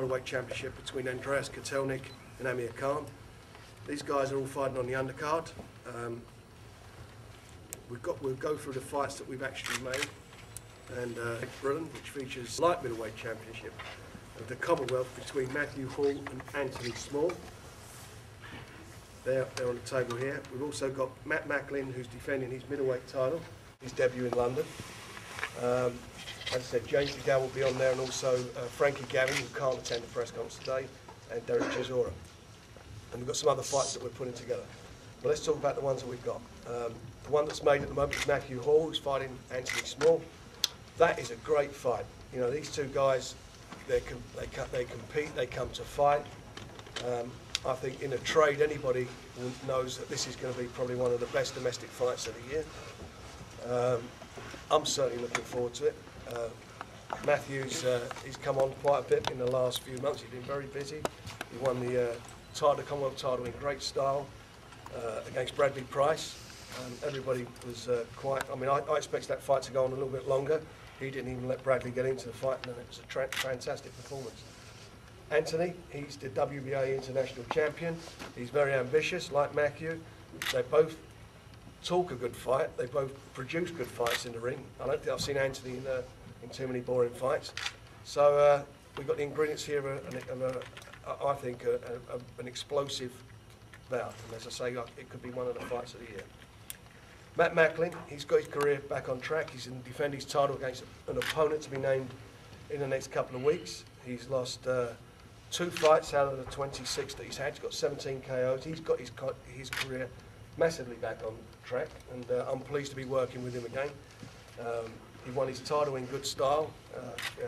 middleweight championship between Andreas Kotelnik and Amir Khan. These guys are all fighting on the undercard. We'll go through the fights that we've actually made, and Britain, which features light middleweight championship of the Commonwealth between Matthew Hall and Anthony Small. They're on the table here. We've also got Matt Macklin, who's defending his middleweight title, his debut in London. As I said, James DeGale will be on there, and also Frankie Gavin, who can't attend the press conference today, and Derek Chisora. And we've got some other fights that we're putting together. But let's talk about the ones that we've got. The one that's made at the moment is Matthew Hall, who's fighting Anthony Small. That is a great fight. You know, these two guys, they compete, they come to fight. I think in a trade, anybody knows that this is going to be probably one of the best domestic fights of the year. I'm certainly looking forward to it. Matthew's he's come on quite a bit in the last few months. He's been very busy. He won the Commonwealth title in great style against Bradley Price. Everybody was quite. I mean, I expected that fight to go on a little bit longer. He didn't even let Bradley get into the fight, and it was a fantastic performance. Anthony, he's the WBA international champion. He's very ambitious, like Matthew. They both talk a good fight. They both produce good fights in the ring. I don't think I've seen Anthony in too many boring fights. So we've got the ingredients here of I think an explosive bout. And as I say, it could be one of the fights of the year. Matt Macklin, he's got his career back on track. He's going to defend his title against an opponent to be named in the next couple of weeks. He's lost 2 fights out of the 26 that he's had. He's got 17 KOs. He's got his career massively back on track, and I'm pleased to be working with him again. He won his title in good style. It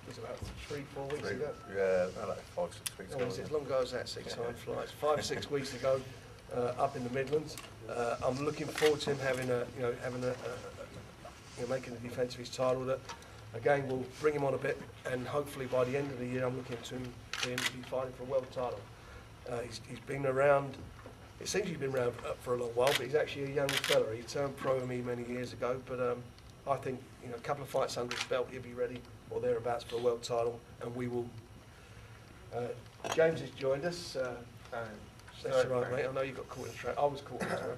was about 3-4 weeks ago. Yeah, like 5-6 weeks ago. As long ago as that, time flies. 5-6 weeks ago, up in the Midlands. I'm looking forward to him making the defence of his title. That again will bring him on a bit, and hopefully by the end of the year, I'm looking to him to be fighting for a world title. He's been around. It seems he's been around for a long while, but he's actually a young fella. He turned pro with me many years ago, but I think a couple of fights under his belt, he'll be ready or thereabouts for a world title, and we will. James has joined us. That's right, mate. I know you got caught in the trap. I was caught in the trap.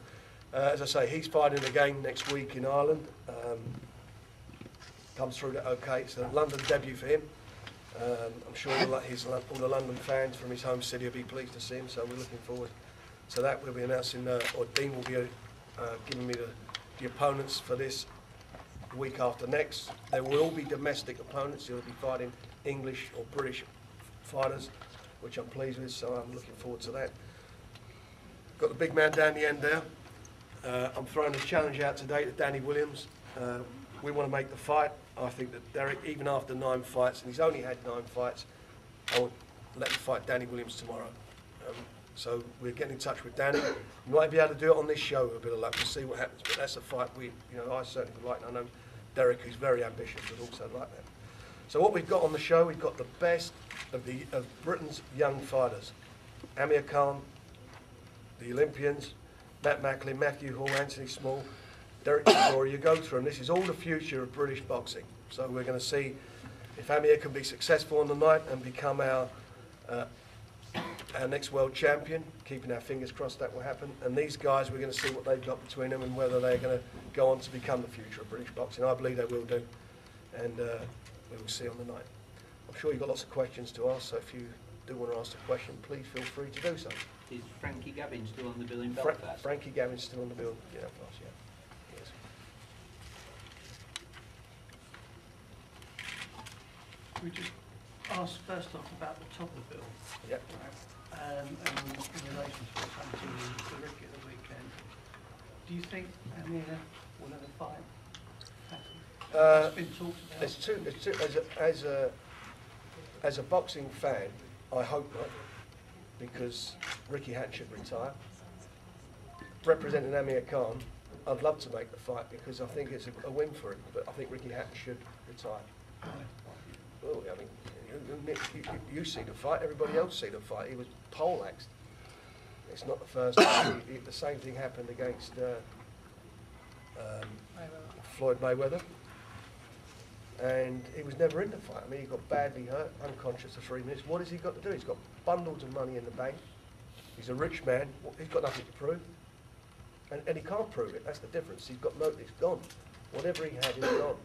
As I say, he's fighting again next week in Ireland. Comes through that okay. It's a London debut for him. I'm sure all the London fans from his home city will be pleased to see him, so we're looking forward to that. We'll be announcing, or Dean will be giving me the opponents for this the week after next. They will all be domestic opponents. He'll be fighting English or British fighters, which I'm pleased with, so I'm looking forward to that. Got the big man down the end there. I'm throwing a challenge out today to Danny Williams. We want to make the fight. I think that Derek, even after 9 fights, and he's only had 9 fights, I will let him fight Danny Williams tomorrow. So we're getting in touch with Danny. We might be able to do it on this show with a bit of luck. We'll see what happens. But that's a fight I certainly would like. And I know Derek, who's very ambitious, would also like that. So what we've got on the show, we've got the best of Britain's young fighters: Amir Khan, the Olympians, Matt Macklin, Matthew Hall, Anthony Small, Derek Chisora. You go through them. This is all the future of British boxing. So we're going to see if Amir can be successful on the night and become our next world champion, keeping our fingers crossed that will happen. And these guys, we're going to see what they've got between them and whether they're going to go on to become the future of British boxing. I believe they will do, and we will see on the night. I'm sure you've got lots of questions to ask, so if you do want to ask a question, please feel free to do so. Is Frankie Gavin still on the bill in Belfast? Frankie Gavin's still on the bill, yeah, of course, yeah. Yes. We just ask first off about the top of the bill. Yep. Right? And in relation to what's happened to Ricky at the weekend, do you think Amir will ever fight? It's been talked about. As a boxing fan, I hope not, because Ricky Hatton should retire. Representing Amir Khan, I'd love to make the fight because I think it's a win for him, but I think Ricky Hatton should retire. Well, I mean, you see the fight, everybody else see the fight. He was poleaxed. It's not the first time. The same thing happened against Floyd Mayweather. and he was never in the fight. I mean, he got badly hurt, unconscious for 3 minutes. What has he got to do? He's got bundles of money in the bank. He's a rich man. He's got nothing to prove. And he can't prove it. That's the difference. He's got no, it's gone. Whatever he had is gone.